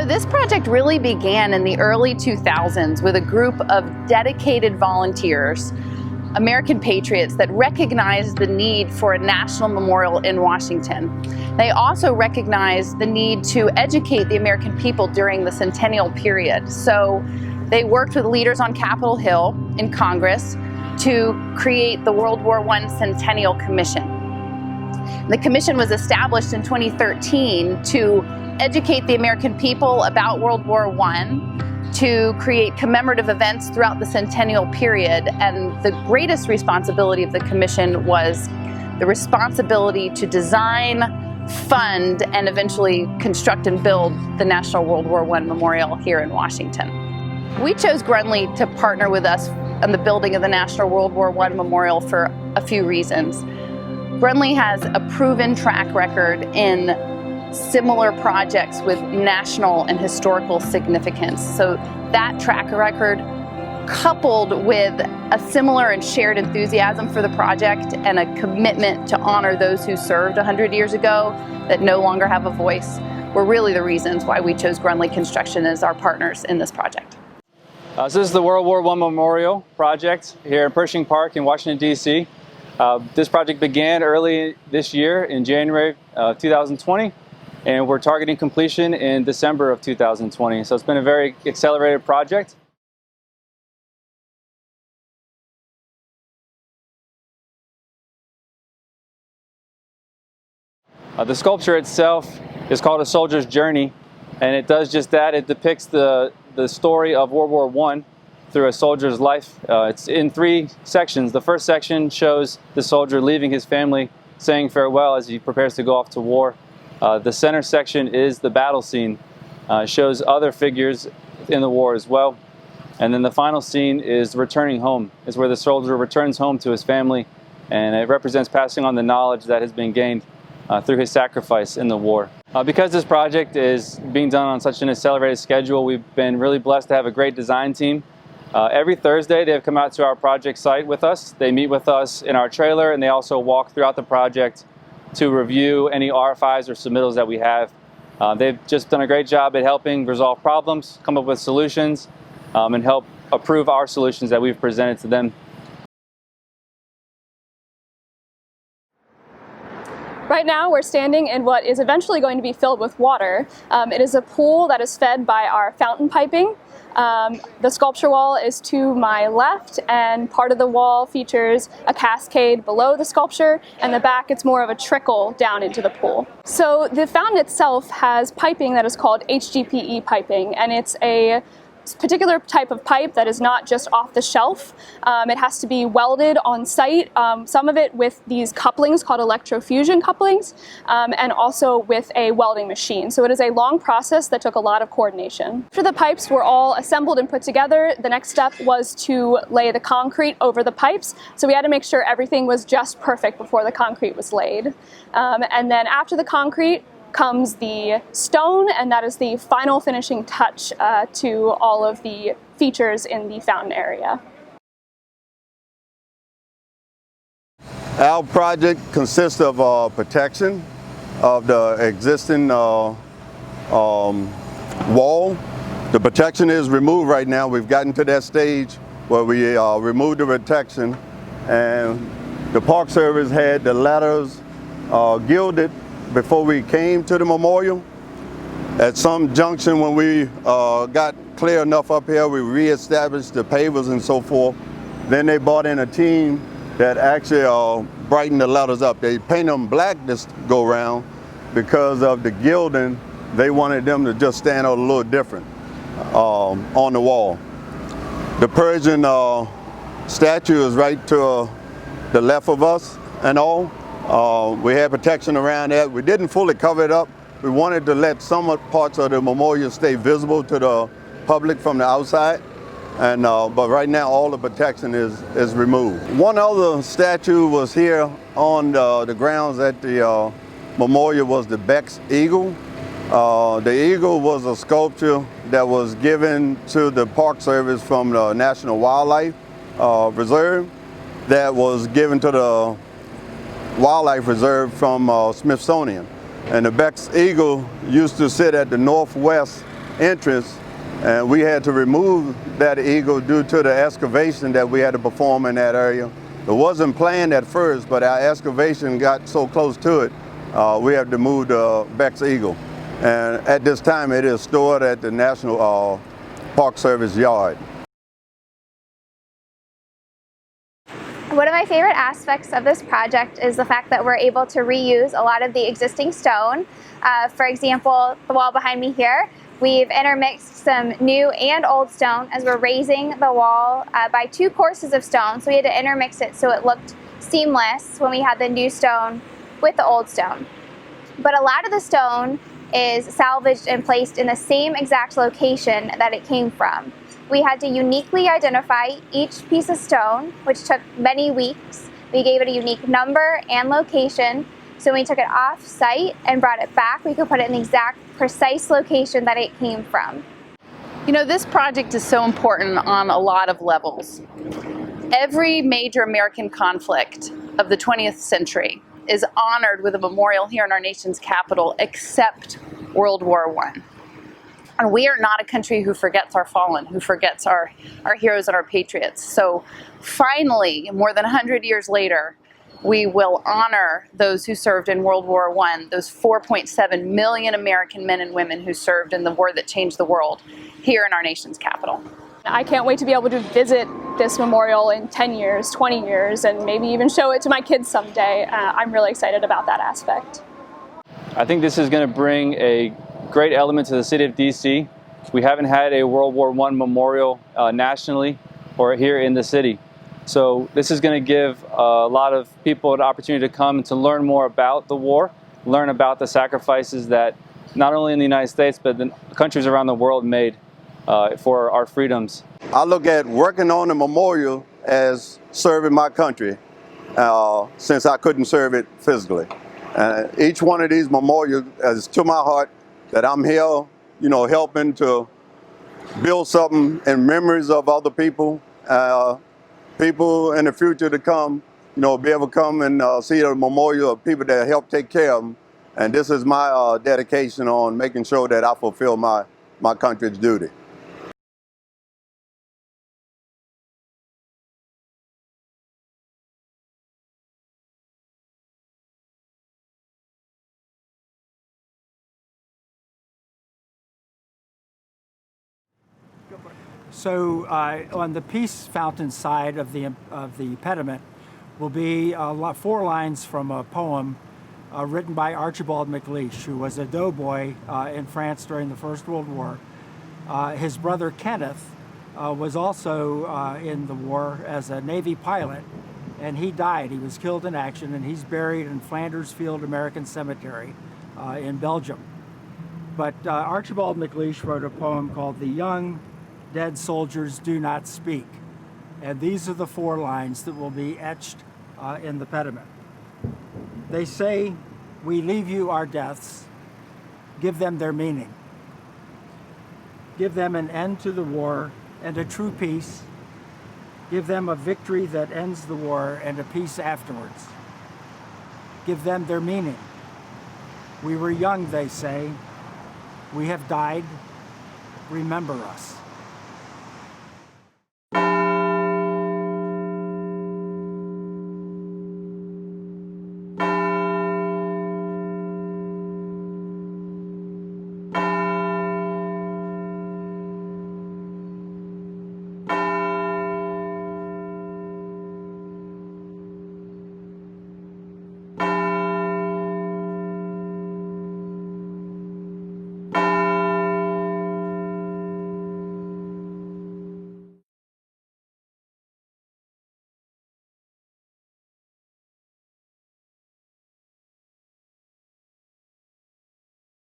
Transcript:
this project really began in the early 2000s with a group of dedicated volunteers, American patriots that recognized the need for a national memorial in Washington. They also recognized the need to educate the American people during the centennial period. So they worked with leaders on Capitol Hill in Congress to create the World War I Centennial Commission. The commission was established in 2013 to educate the American people about World War I, to create commemorative events throughout the centennial period. And the greatest responsibility of the commission was the responsibility to design, fund, and eventually construct and build the National World War I Memorial here in Washington. We chose Grunley to partner with us on the building of the National World War I Memorial for a few reasons. Grunley has a proven track record in similar projects with national and historical significance. So that track record, coupled with a similar and shared enthusiasm for the project and a commitment to honor those who served 100 years ago that no longer have a voice, were really the reasons why we chose Grunley Construction as our partners in this project. So this is the World War I Memorial Project here in Pershing Park in Washington, D.C. This project began early this year in January 2020. And we're targeting completion in December of 2020. So it's been a very accelerated project. The sculpture itself is called A Soldier's Journey, and it does just that. It depicts the story of World War I through a soldier's life. It's in 3 sections. The first section shows the soldier leaving his family, saying farewell as he prepares to go off to war. The center section is the battle scene. It shows other figures in the war as well. And then the final scene is returning home. It's where the soldier returns home to his family, and it represents passing on the knowledge that has been gained through his sacrifice in the war. Because this project is being done on such an accelerated schedule, we've been really blessed to have a great design team. Every Thursday they've come out to our project site with us. They meet with us in our trailer, and they also walk throughout the project to review any RFIs or submittals that we have. They've just done a great job at helping resolve problems, come up with solutions, and help approve our solutions that we've presented to them. Right now we're standing in what is eventually going to be filled with water. It is a pool that is fed by our fountain piping. The sculpture wall is to my left, and part of the wall features a cascade below the sculpture, and the back it's more of a trickle down into the pool. So the fountain itself has piping that is called HDPE piping, and it's a particular type of pipe that is not just off the shelf. It has to be welded on site, some of it with these couplings called electrofusion couplings, and also with a welding machine. So it is a long process that took a lot of coordination. After the pipes were all assembled and put together, the next step was to lay the concrete over the pipes. So we had to make sure everything was just perfect before the concrete was laid. And then after the concrete comes the stone, and that is the final finishing touch to all of the features in the fountain area. Our project consists of protection of the existing wall. The protection is removed right now. We've gotten to that stage where we removed the protection, and the Park Service had the ladders gilded before we came to the memorial. At some junction when we got clear enough up here, we reestablished the pavers and so forth. Then they brought in a team that actually brightened the ladders up. They painted them black this go round because of the gilding. They wanted them to just stand out a little different on the wall. The Persian statue is right to the left of us and all. We had protection around that. We didn't fully cover it up. We wanted to let some parts of the memorial stay visible to the public from the outside. And but right now all the protection is removed. One other statue was here on the grounds at the memorial was the Beck's Eagle. The eagle was a sculpture that was given to the Park Service from the National Wildlife Reserve that was given to the Wildlife Reserve from Smithsonian. And the Beck's Eagle used to sit at the northwest entrance, and we had to remove that eagle due to the excavation that we had to perform in that area. It wasn't planned at first, but our excavation got so close to it, we had to move the Beck's eagle. And at this time, it is stored at the National Park Service yard. One of my favorite aspects of this project is the fact that we're able to reuse a lot of the existing stone. For example, the wall behind me here, we've intermixed some new and old stone as we're raising the wall by 2 courses of stone. So we had to intermix it so it looked seamless when we had the new stone with the old stone. But a lot of the stone is salvaged and placed in the same exact location that it came from. We had to uniquely identify each piece of stone, which took many weeks. We gave it a unique number and location, so when we took it off site and brought it back, we could put it in the exact precise location that it came from. You know, this project is so important on a lot of levels. Every major American conflict of the 20th century is honored with a memorial here in our nation's capital, except World War I. And we are not a country who forgets our fallen, who forgets our heroes and our patriots. So finally, more than 100 years later, we will honor those who served in World War I, those 4.7 million American men and women who served in the war that changed the world here in our nation's capital. I can't wait to be able to visit this memorial in 10 years, 20 years, and maybe even show it to my kids someday. I'm really excited about that aspect. I think this is going to bring a great element to the city of DC. We haven't had a World War I memorial nationally or here in the city. So this is going to give a lot of people an opportunity to come and to learn more about the war, learn about the sacrifices that not only in the United States, but the countries around the world made for our freedoms. I look at working on the memorial as serving my country since I couldn't serve it physically. Each one of these memorials is to my heart that I'm here, you know, helping to build something in memories of other people, people in the future to come, you know, be able to come and see the memorial of people that helped take care of them. And this is my dedication on making sure that I fulfill my country's duty. So on the peace fountain side of the pediment will be 4 lines from a poem written by Archibald MacLeish, who was a doughboy in France during the First World War. His brother Kenneth was also in the war as a Navy pilot, and he died. He was killed in action, and he's buried in Flanders Field American Cemetery in Belgium. But Archibald MacLeish wrote a poem called "The Young Dead Soldiers Do Not Speak," and these are the 4 lines that will be etched in the pediment. They say, "We leave you our deaths, give them their meaning. Give them an end to the war and a true peace. Give them a victory that ends the war and a peace afterwards. Give them their meaning. We were young," they say. "We have died. Remember us."